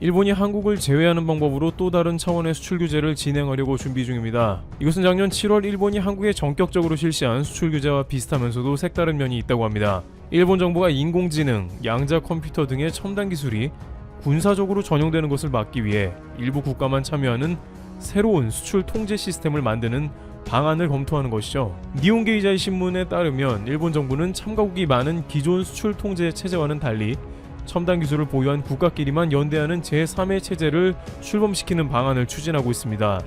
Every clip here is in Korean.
일본이 한국을 제외하는 방법으로 또 다른 차원의 수출 규제를 진행하려고 준비 중입니다. 이것은 작년 7월 일본이 한국에 전격적으로 실시한 수출 규제와 비슷하면서도 색다른 면이 있다고 합니다. 일본 정부가 인공지능, 양자 컴퓨터 등의 첨단 기술이 군사적으로 전용되는 것을 막기 위해 일부 국가만 참여하는 새로운 수출 통제 시스템을 만드는 방안을 검토하는 것이죠. 니혼게이자이 신문에 따르면 일본 정부는 참가국이 많은 기존 수출 통제 체제와는 달리 첨단 기술을 보유한 국가끼리만 연대하는 제3의 체제를 출범시키는 방안을 추진하고 있습니다.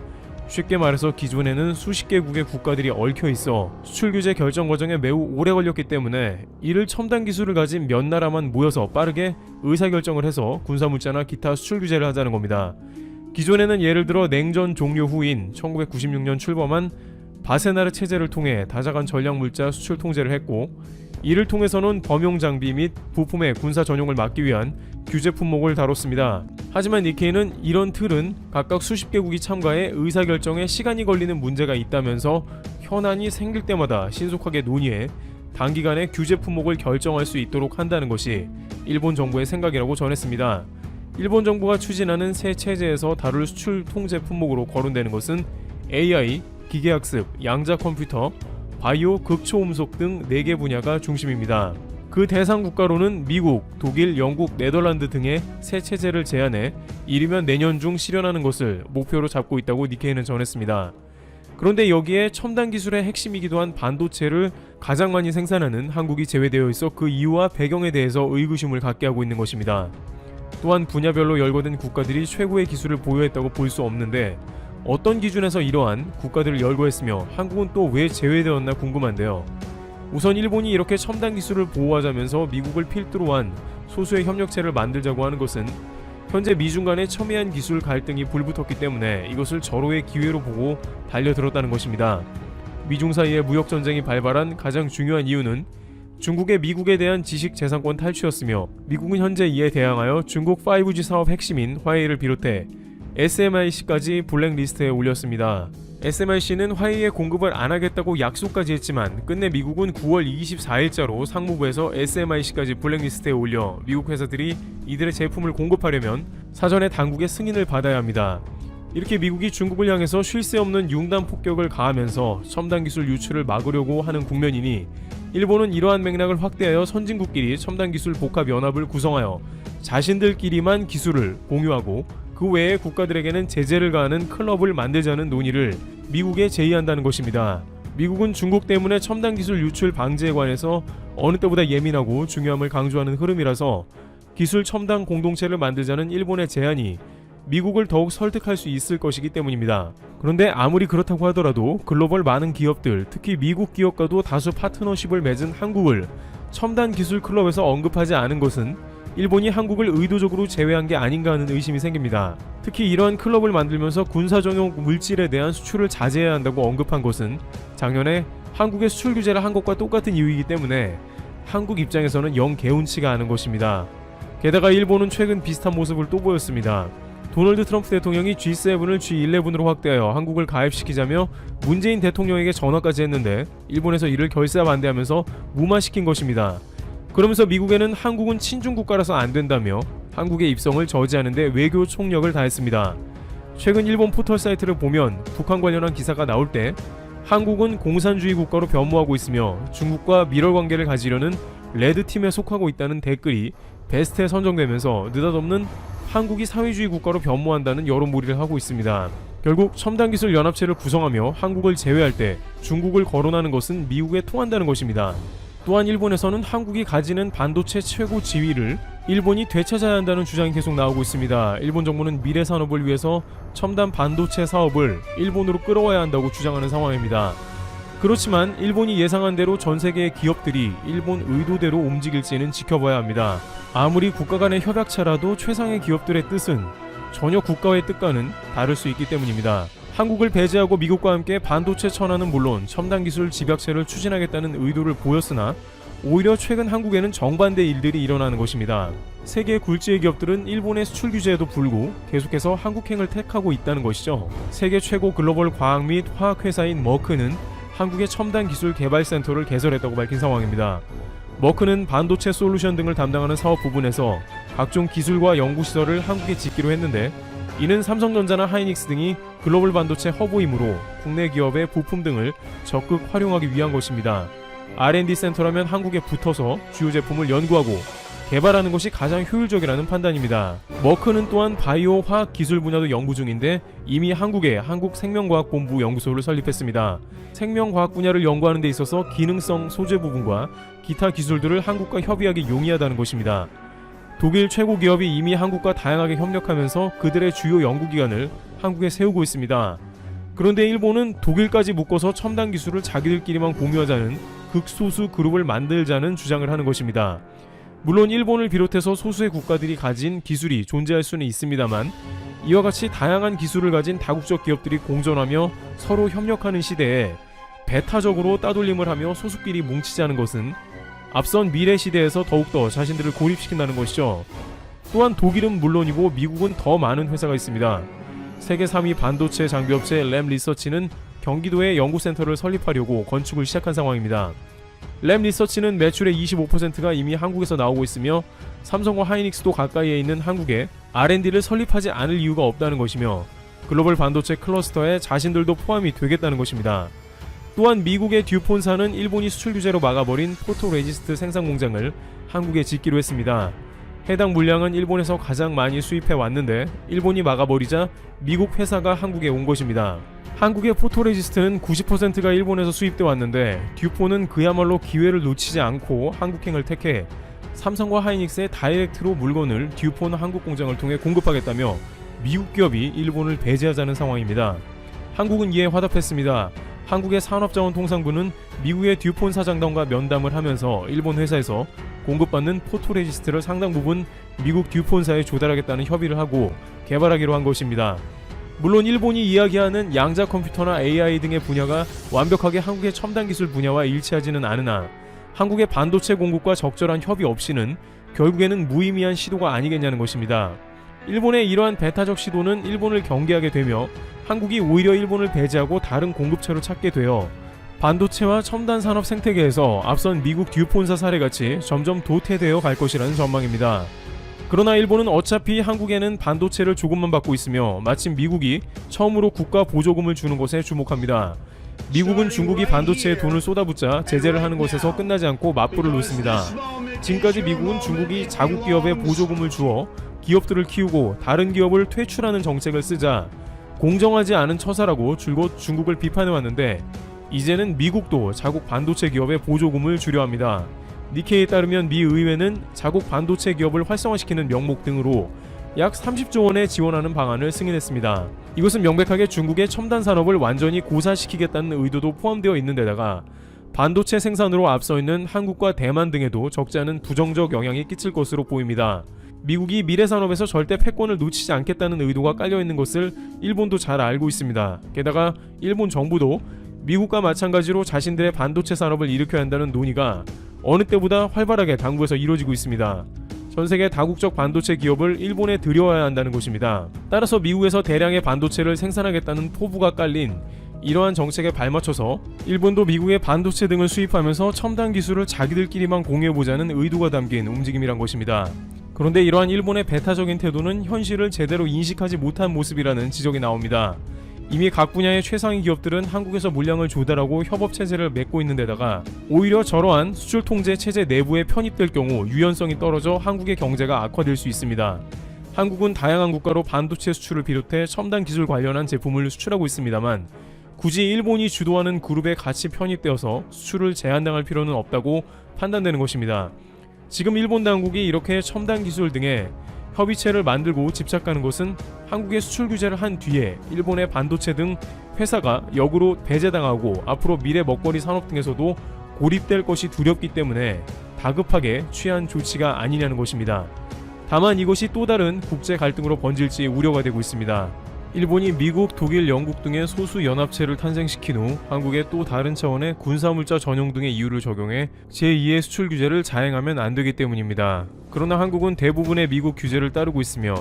쉽게 말해서 기존에는 수십 개국의 국가들이 얽혀 있어 수출 규제 결정 과정에 매우 오래 걸렸기 때문에 이를 첨단 기술을 가진 몇 나라만 모여서 빠르게 의사결정을 해서 군사물자나 기타 수출 규제를 하자는 겁니다. 기존에는 예를 들어 냉전 종료 후인 1996년 출범한 바세나르 체제를 통해 다자간 전략물자 수출 통제를 했고, 이를 통해서는 범용 장비 및 부품의 군사 전용을 막기 위한 규제 품목을 다뤘습니다. 하지만 니케이는 이런 틀은 각각 수십 개국이 참가해 의사결정에 시간이 걸리는 문제가 있다면서 현안이 생길 때마다 신속하게 논의해 단기간에 규제 품목을 결정할 수 있도록 한다는 것이 일본 정부의 생각이라고 전했습니다. 일본 정부가 추진하는 새 체제에서 다룰 수출 통제 품목으로 거론되는 것은 AI, 기계학습, 양자 컴퓨터, 바이오, 극초음속 등 4개 분야가 중심입니다. 그 대상 국가로는 미국, 독일, 영국, 네덜란드 등의 새 체제를 제안해 이르면 내년 중 실현하는 것을 목표로 잡고 있다고 니케이는 전했습니다. 그런데 여기에 첨단 기술의 핵심이기도 한 반도체를 가장 많이 생산하는 한국이 제외되어 있어 그 이유와 배경에 대해서 의구심을 갖게 하고 있는 것입니다. 또한 분야별로 열거된 국가들이 최고의 기술을 보유했다고 볼 수 없는데 어떤 기준에서 이러한 국가들을 열거했으며 한국은 또 왜 제외되었나 궁금한데요. 우선 일본이 이렇게 첨단 기술을 보호하자면서 미국을 필두로 한 소수의 협력체를 만들자고 하는 것은 현재 미중 간의 첨예한 기술 갈등이 불붙었기 때문에 이것을 절호의 기회로 보고 달려들었다는 것입니다. 미중 사이의 무역전쟁이 발발한 가장 중요한 이유는 중국의 미국에 대한 지식재산권 탈취였으며, 미국은 현재 이에 대항하여 중국 5G 사업 핵심인 화웨이를 비롯해 SMIC까지 블랙리스트에 올렸습니다. SMIC는 화웨이에 공급을 안 하겠다고 약속까지 했지만 끝내 미국은 9월 24일자로 상무부에서 SMIC까지 블랙리스트에 올려 미국 회사들이 이들의 제품을 공급하려면 사전에 당국의 승인을 받아야 합니다. 이렇게 미국이 중국을 향해서 쉴 새 없는 융단 폭격을 가하면서 첨단 기술 유출을 막으려고 하는 국면이니, 일본은 이러한 맥락을 확대하여 선진국끼리 첨단 기술 복합 연합을 구성하여 자신들끼리만 기술을 공유하고 그 외의 국가들에게는 제재를 가하는 클럽을 만들자는 논의를 미국에 제의한다는 것입니다. 미국은 중국 때문에 첨단 기술 유출 방지에 관해서 어느 때보다 예민하고 중요함을 강조하는 흐름이라서 기술 첨단 공동체를 만들자는 일본의 제안이 미국을 더욱 설득할 수 있을 것이기 때문입니다. 그런데 아무리 그렇다고 하더라도 글로벌 많은 기업들, 특히 미국 기업과도 다수 파트너십을 맺은 한국을 첨단 기술 클럽에서 언급하지 않은 것은 일본이 한국을 의도적으로 제외한 게 아닌가 하는 의심이 생깁니다. 특히 이러한 클럽을 만들면서 군사정용 물질에 대한 수출을 자제해야 한다고 언급한 것은 작년에 한국의 수출 규제를 한 것과 똑같은 이유이기 때문에 한국 입장에서는 영 개운치가 않은 것입니다. 게다가 일본은 최근 비슷한 모습을 또 보였습니다. 도널드 트럼프 대통령이 G7을 G11으로 확대하여 한국을 가입시키자며 문재인 대통령에게 전화까지 했는데 일본에서 이를 결사반대하면서 무마시킨 것입니다. 그러면서 미국에는 한국은 친중국가라서 안 된다며 한국의 입성을 저지하는데 외교 총력을 다했습니다. 최근 일본 포털 사이트를 보면 북한 관련한 기사가 나올 때 한국은 공산주의 국가로 변모하고 있으며 중국과 밀월 관계를 가지려는 레드팀에 속하고 있다는 댓글이 베스트에 선정되면서 느닷없는 한국이 사회주의 국가로 변모한다는 여론몰이를 하고 있습니다. 결국 첨단기술 연합체를 구성하며 한국을 제외할 때 중국을 거론하는 것은 미국에 통한다는 것입니다. 또한 일본에서는 한국이 가지는 반도체 최고 지위를 일본이 되찾아야 한다는 주장이 계속 나오고 있습니다. 일본 정부는 미래 산업을 위해서 첨단 반도체 사업을 일본으로 끌어와야 한다고 주장하는 상황입니다. 그렇지만 일본이 예상한 대로 전 세계의 기업들이 일본 의도대로 움직일지는 지켜봐야 합니다. 아무리 국가 간의 협약체라도 최상의 기업들의 뜻은 전혀 국가의 뜻과는 다를 수 있기 때문입니다. 한국을 배제하고 미국과 함께 반도체 천하는 물론 첨단 기술 집약체를 추진하겠다는 의도를 보였으나 오히려 최근 한국에는 정반대 일들이 일어나는 것입니다. 세계 굴지의 기업들은 일본의 수출 규제에도 불구 계속해서 한국행을 택하고 있다는 것이죠. 세계 최고 글로벌 과학 및 화학 회사인 머크는 한국의 첨단 기술 개발 센터를 개설했다고 밝힌 상황입니다. 머크는 반도체 솔루션 등을 담당하는 사업 부분에서 각종 기술과 연구시설을 한국에 짓기로 했는데, 이는 삼성전자나 하이닉스 등이 글로벌 반도체 허브이므로 국내 기업의 부품 등을 적극 활용하기 위한 것입니다. R&D 센터라면 한국에 붙어서 주요 제품을 연구하고 개발하는 것이 가장 효율적이라는 판단입니다. 머크는 또한 바이오 화학 기술 분야도 연구 중인데 이미 한국에 한국생명과학본부 연구소를 설립했습니다. 생명과학 분야를 연구하는 데 있어서 기능성 소재 부분과 기타 기술들을 한국과 협의하기 용이하다는 것입니다. 독일 최고 기업이 이미 한국과 다양하게 협력하면서 그들의 주요 연구기관을 한국에 세우고 있습니다. 그런데 일본은 독일까지 묶어서 첨단 기술을 자기들끼리만 공유하자는 극소수 그룹을 만들자는 주장을 하는 것입니다. 물론 일본을 비롯해서 소수의 국가들이 가진 기술이 존재할 수는 있습니다만, 이와 같이 다양한 기술을 가진 다국적 기업들이 공존하며 서로 협력하는 시대에 배타적으로 따돌림을 하며 소수끼리 뭉치자는 것은 앞선 미래 시대에서 더욱더 자신들을 고립시킨다는 것이죠. 또한 독일은 물론이고 미국은 더 많은 회사가 있습니다. 세계 3위 반도체 장비업체 램 리서치는 경기도에 연구센터를 설립하려고 건축을 시작한 상황입니다. 램 리서치는 매출의 25%가 이미 한국에서 나오고 있으며 삼성과 하이닉스도 가까이에 있는 한국에 R&D를 설립하지 않을 이유가 없다는 것이며, 글로벌 반도체 클러스터에 자신들도 포함이 되겠다는 것입니다. 또한 미국의 듀폰사는 일본이 수출 규제로 막아버린 포토레지스트 생산 공장을 한국에 짓기로 했습니다. 해당 물량은 일본에서 가장 많이 수입해 왔는데 일본이 막아버리자 미국 회사가 한국에 온 것입니다. 한국의 포토레지스트는 90%가 일본에서 수입돼 왔는데 듀폰은 그야말로 기회를 놓치지 않고 한국행을 택해 삼성과 하이닉스의 다이렉트로 물건을 듀폰 한국 공장을 통해 공급하겠다며 미국 기업이 일본을 배제하자는 상황입니다. 한국은 이에 화답했습니다. 한국의 산업자원통상부는 미국의 듀폰 사장단과 면담을 하면서 일본 회사에서 공급받는 포토레지스트를 상당 부분 미국 듀폰사에 조달하겠다는 협의를 하고 개발하기로 한 것입니다. 물론 일본이 이야기하는 양자 컴퓨터나 AI 등의 분야가 완벽하게 한국의 첨단 기술 분야와 일치하지는 않으나 한국의 반도체 공급과 적절한 협의 없이는 결국에는 무의미한 시도가 아니겠냐는 것입니다. 일본의 이러한 배타적 시도는 일본을 경계하게 되며 한국이 오히려 일본을 배제하고 다른 공급처를 찾게 되어 반도체와 첨단 산업 생태계에서 앞선 미국 듀폰사 사례같이 점점 도태되어 갈 것이라는 전망입니다. 그러나 일본은 어차피 한국에는 반도체를 조금만 받고 있으며 마침 미국이 처음으로 국가 보조금을 주는 것에 주목합니다. 미국은 중국이 반도체에 돈을 쏟아붓자 제재를 하는 것에서 끝나지 않고 맞불을 놓습니다. 지금까지 미국은 중국이 자국 기업에 보조금을 주어 기업들을 키우고 다른 기업을 퇴출하는 정책을 쓰자 공정하지 않은 처사라고 줄곧 중국을 비판해왔는데, 이제는 미국도 자국 반도체 기업에 보조금을 주려 합니다. 니케이에 따르면 미 의회는 자국 반도체 기업을 활성화시키는 명목 등으로 약 30조 원에 지원하는 방안을 승인했습니다. 이것은 명백하게 중국의 첨단 산업을 완전히 고사시키겠다는 의도도 포함되어 있는 데다가 반도체 생산으로 앞서 있는 한국과 대만 등에도 적지 않은 부정적 영향이 끼칠 것으로 보입니다. 미국이 미래 산업에서 절대 패권을 놓치지 않겠다는 의도가 깔려있는 것을 일본도 잘 알고 있습니다. 게다가 일본 정부도 미국과 마찬가지로 자신들의 반도체 산업을 일으켜야 한다는 논의가 어느 때보다 활발하게 당국에서 이루어지고 있습니다. 전세계 다국적 반도체 기업을 일본에 들여와야 한다는 것입니다. 따라서 미국에서 대량의 반도체를 생산하겠다는 포부가 깔린 이러한 정책에 발맞춰서 일본도 미국의 반도체 등을 수입하면서 첨단 기술을 자기들끼리만 공유해보자는 의도가 담긴 움직임이란 것입니다. 그런데 이러한 일본의 배타적인 태도는 현실을 제대로 인식하지 못한 모습이라는 지적이 나옵니다. 이미 각 분야의 최상위 기업들은 한국에서 물량을 조달하고 협업 체제를 맺고 있는 데다가 오히려 저러한 수출 통제 체제 내부에 편입될 경우 유연성이 떨어져 한국의 경제가 악화될 수 있습니다. 한국은 다양한 국가로 반도체 수출을 비롯해 첨단 기술 관련한 제품을 수출하고 있습니다만 굳이 일본이 주도하는 그룹에 같이 편입되어서 수출을 제한당할 필요는 없다고 판단되는 것입니다. 지금 일본 당국이 이렇게 첨단 기술 등의 협의체를 만들고 집착하는 것은 한국의 수출 규제를 한 뒤에 일본의 반도체 등 회사가 역으로 배제당하고 앞으로 미래 먹거리 산업 등에서도 고립될 것이 두렵기 때문에 다급하게 취한 조치가 아니냐는 것입니다. 다만 이것이 또 다른 국제 갈등으로 번질지 우려가 되고 있습니다. 일본이 미국, 독일, 영국 등의 소수 연합체를 탄생시킨 후 한국에 또 다른 차원의 군사물자 전용 등의 이유를 적용해 제2의 수출 규제를 자행하면 안 되기 때문입니다. 그러나 한국은 대부분의 미국 규제를 따르고 있으며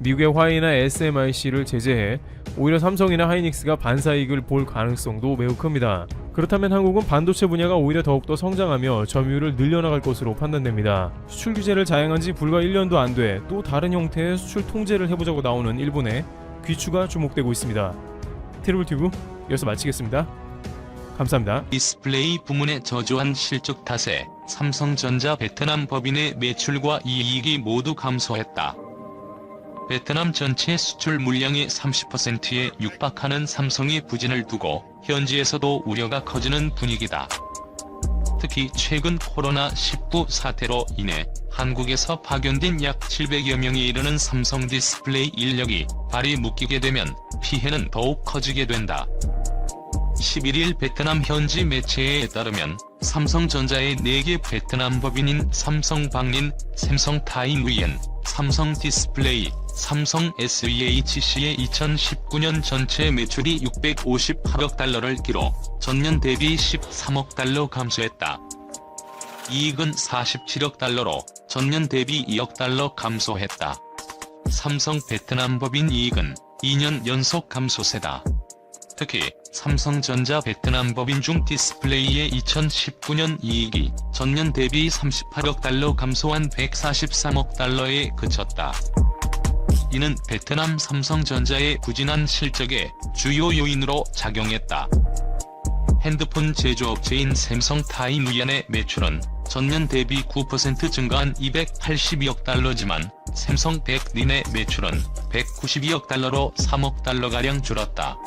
미국의 화웨이나 SMIC를 제재해 오히려 삼성이나 하이닉스가 반사이익을 볼 가능성도 매우 큽니다. 그렇다면 한국은 반도체 분야가 오히려 더욱더 성장하며 점유율을 늘려나갈 것으로 판단됩니다. 수출 규제를 자행한 지 불과 1년도 안 돼 또 다른 형태의 수출 통제를 해보자고 나오는 일본의 귀추가 주목되고 있습니다. 트리블튜브 여기서 마치겠습니다. 감사합니다. 디스플레이 부문의 저조한 실적 탓에 삼성전자 베트남 법인의 매출과 이익이 모두 감소했다. 베트남 전체 수출 물량의 30%에 육박하는 삼성의 부진을 두고 현지에서도 우려가 커지는 분위기다. 특히 최근 코로나19 사태로 인해 한국에서 파견된 약 700여 명이 이르는 삼성 디스플레이 인력이 발이 묶이게 되면 피해는 더욱 커지게 된다. 11일 베트남 현지 매체에 따르면 삼성전자의 4개 베트남 법인인 삼성방린, 삼성타이무이엔, 삼성디스플레이, 삼성 SEHC의 2019년 전체 매출이 658억 달러를 기록, 전년 대비 13억 달러 감소했다. 이익은 47억 달러로 전년 대비 2억 달러 감소했다. 삼성 베트남 법인 이익은 2년 연속 감소세다. 특히 삼성전자 베트남 법인 중 디스플레이의 2019년 이익이 전년 대비 38억 달러 감소한 143억 달러에 그쳤다. 이는 베트남 삼성전자의 부진한 실적의 주요 요인으로 작용했다. 핸드폰 제조업체인 삼성타이무이엔의 매출은 전년 대비 9% 증가한 282억 달러지만 삼성백린의 매출은 192억 달러로 3억 달러가량 줄었다.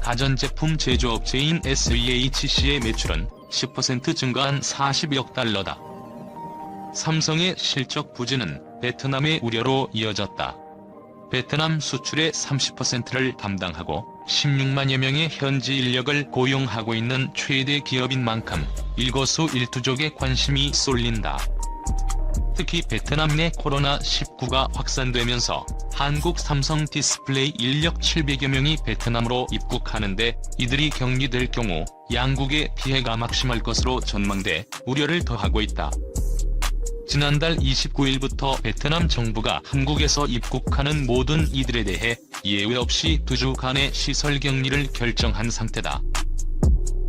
가전제품 제조업체인 SEHC의 매출은 10% 증가한 40억 달러다. 삼성의 실적 부진은 베트남의 우려로 이어졌다. 베트남 수출의 30%를 담당하고 16만여 명의 현지 인력을 고용하고 있는 최대 기업인 만큼 일거수일투족에 관심이 쏠린다. 특히 베트남 내 코로나19가 확산되면서 한국 삼성 디스플레이 인력 700여 명이 베트남으로 입국하는데 이들이 격리될 경우 양국의 피해가 막심할 것으로 전망돼 우려를 더하고 있다. 지난달 29일부터 베트남 정부가 한국에서 입국하는 모든 이들에 대해 예외 없이 2주간의 시설 격리를 결정한 상태다.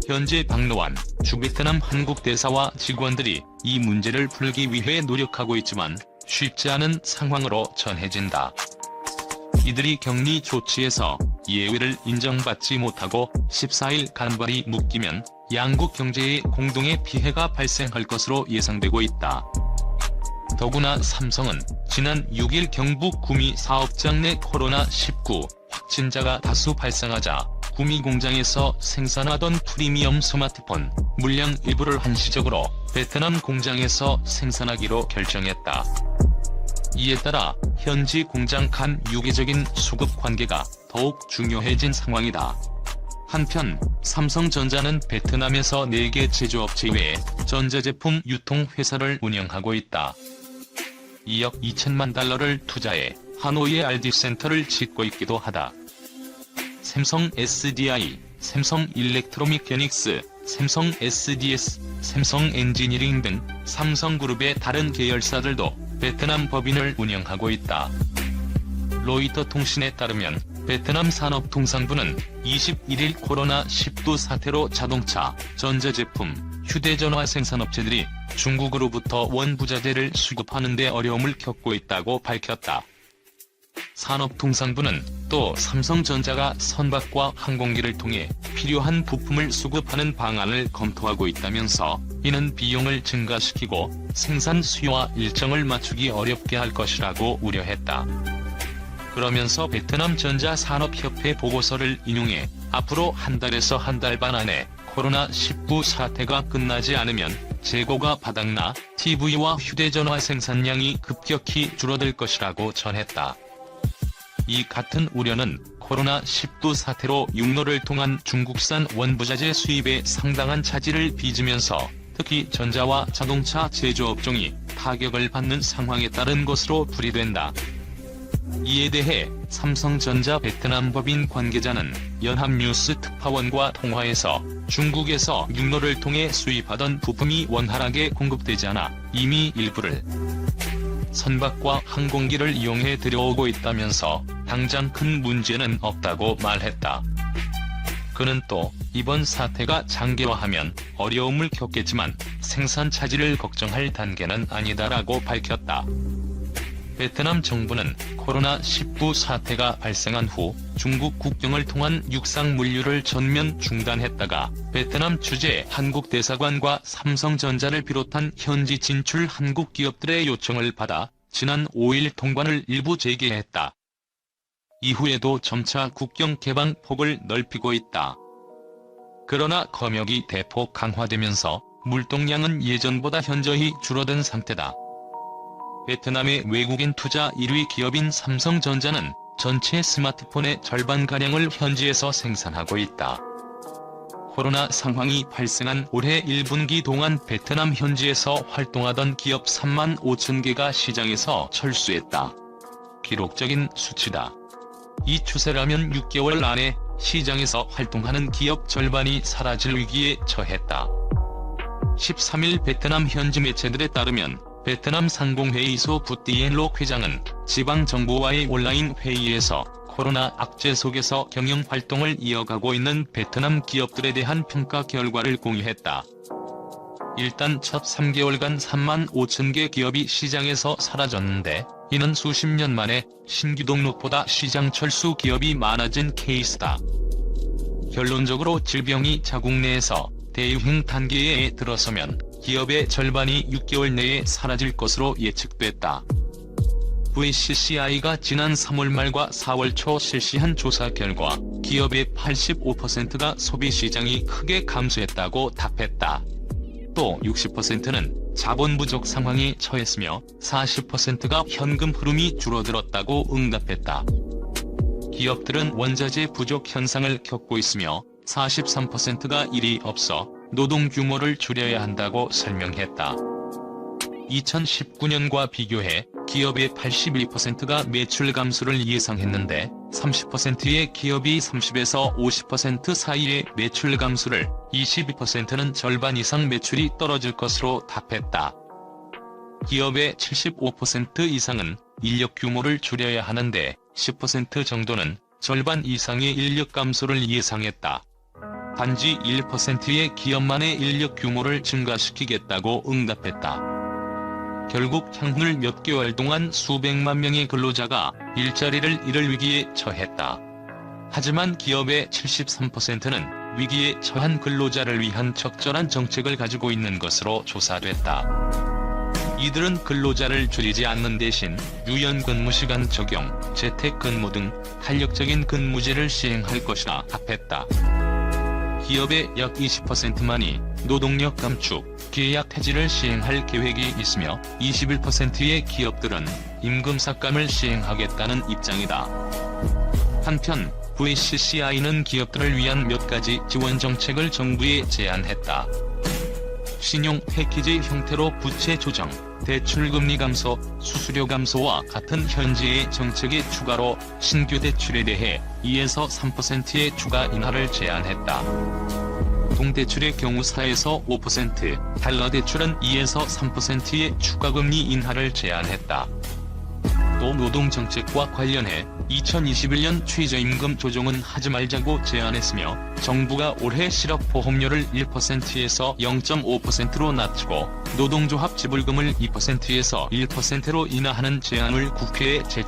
현재 박노환 주베트남 한국 대사와 직원들이 이 문제를 풀기 위해 노력하고 있지만 쉽지 않은 상황으로 전해진다. 이들이 격리 조치에서 예외를 인정받지 못하고 14일 간발이 묶이면 양국 경제에 공동의 피해가 발생할 것으로 예상되고 있다. 더구나 삼성은 지난 6일 경북 구미 사업장 내 코로나19 확진자가 다수 발생하자 구미 공장에서 생산하던 프리미엄 스마트폰 물량 일부를 한시적으로 베트남 공장에서 생산하기로 결정했다. 이에 따라 현지 공장 간 유기적인 수급 관계가 더욱 중요해진 상황이다. 한편 삼성전자는 베트남에서 4개 제조업체 외에 전자제품 유통회사를 운영하고 있다. 2억 2천만 달러를 투자해 하노이에 R&D 센터를 짓고 있기도 하다. 삼성 SDI, 삼성 일렉트로닉캐닉스, 삼성 SDS, 삼성 엔지니어링 등 삼성그룹의 다른 계열사들도 베트남 법인을 운영하고 있다. 로이터 통신에 따르면 베트남 산업통상부는 21일 코로나19 사태로 자동차, 전자제품, 휴대전화 생산업체들이 중국으로부터 원부자재를 수급하는 데 어려움을 겪고 있다고 밝혔다. 산업통상부는 또 삼성전자가 선박과 항공기를 통해 필요한 부품을 수급하는 방안을 검토하고 있다면서 이는 비용을 증가시키고 생산 수요와 일정을 맞추기 어렵게 할 것이라고 우려했다. 그러면서 베트남 전자산업협회 보고서를 인용해 앞으로 한 달에서 한 달 반 안에 코로나19 사태가 끝나지 않으면 재고가 바닥나 TV와 휴대전화 생산량이 급격히 줄어들 것이라고 전했다. 이 같은 우려는 코로나19 사태로 육로를 통한 중국산 원부자재 수입에 상당한 차질을 빚으면서 특히 전자와 자동차 제조업종이 타격을 받는 상황에 따른 것으로 풀이된다. 이에 대해 삼성전자 베트남 법인 관계자는 연합뉴스 특파원과 통화에서 중국에서 육로를 통해 수입하던 부품이 원활하게 공급되지 않아 이미 일부를 선박과 항공기를 이용해 들여오고 있다면서 당장 큰 문제는 없다고 말했다. 그는 또 이번 사태가 장기화하면 어려움을 겪겠지만 생산 차질을 걱정할 단계는 아니다라고 밝혔다. 베트남 정부는 코로나19 사태가 발생한 후 중국 국경을 통한 육상 물류를 전면 중단했다가 베트남 주재 한국 대사관과 삼성전자를 비롯한 현지 진출 한국 기업들의 요청을 받아 지난 5일 통관을 일부 재개했다. 이후에도 점차 국경 개방 폭을 넓히고 있다. 그러나 검역이 대폭 강화되면서 물동량은 예전보다 현저히 줄어든 상태다. 베트남의 외국인 투자 1위 기업인 삼성전자는 전체 스마트폰의 절반가량을 현지에서 생산하고 있다. 코로나 상황이 발생한 올해 1분기 동안 베트남 현지에서 활동하던 기업 3만 5천 개가 시장에서 철수했다. 기록적인 수치다. 이 추세라면 6개월 안에 시장에서 활동하는 기업 절반이 사라질 위기에 처했다. 13일 베트남 현지 매체들에 따르면 베트남 상공회의소 부띠엔록 회장은 지방정부와의 온라인 회의에서 코로나 악재 속에서 경영활동을 이어가고 있는 베트남 기업들에 대한 평가 결과를 공유했다. 일단 첫 3개월간 3만 5천 개 기업이 시장에서 사라졌는데 이는 수십 년 만에 신규 등록보다 시장 철수 기업이 많아진 케이스다. 결론적으로 질병이 자국 내에서 대유행 단계에 들어서면 기업의 절반이 6개월 내에 사라질 것으로 예측됐다. VCCI가 지난 3월 말과 4월 초 실시한 조사 결과 기업의 85%가 소비 시장이 크게 감소했다고 답했다. 또 60%는 자본 부족 상황에 처했으며 40%가 현금 흐름이 줄어들었다고 응답했다. 기업들은 원자재 부족 현상을 겪고 있으며 43%가 일이 없어 노동 규모를 줄여야 한다고 설명했다. 2019년과 비교해 기업의 82%가 매출 감소를 예상했는데 30%의 기업이 30에서 50% 사이의 매출 감소를, 22%는 절반 이상 매출이 떨어질 것으로 답했다. 기업의 75% 이상은 인력 규모를 줄여야 하는데 10% 정도는 절반 이상의 인력 감소를 예상했다. 단지 1%의 기업만의 인력 규모를 증가시키겠다고 응답했다. 결국 향후 몇 개월 동안 수백만 명의 근로자가 일자리를 잃을 위기에 처했다. 하지만 기업의 73%는 위기에 처한 근로자를 위한 적절한 정책을 가지고 있는 것으로 조사됐다. 이들은 근로자를 줄이지 않는 대신 유연근무시간 적용, 재택근무 등 탄력적인 근무제를 시행할 것이라 답했다. 기업의 약 20%만이 노동력 감축, 계약 해지를 시행할 계획이 있으며 21%의 기업들은 임금 삭감을 시행하겠다는 입장이다. 한편 VCCI는 기업들을 위한 몇 가지 지원 정책을 정부에 제안했다. 신용 패키지 형태로 부채 조정, 대출금리 감소, 수수료 감소와 같은 현재의 정책에 추가로 신규 대출에 대해 2에서 3%의 추가 인하를 제안했다. 동대출의 경우 4에서 5%, 달러 대출은 2에서 3%의 추가 금리 인하를 제안했다. 또 노동정책과 관련해 2021년 최저임금 조정은 하지 말자고 제안했으며 정부가 올해 실업보험료를 1%에서 0.5%로 낮추고 노동조합 지불금을 2%에서 1%로 인하하는 제안을 국회에 제출했다.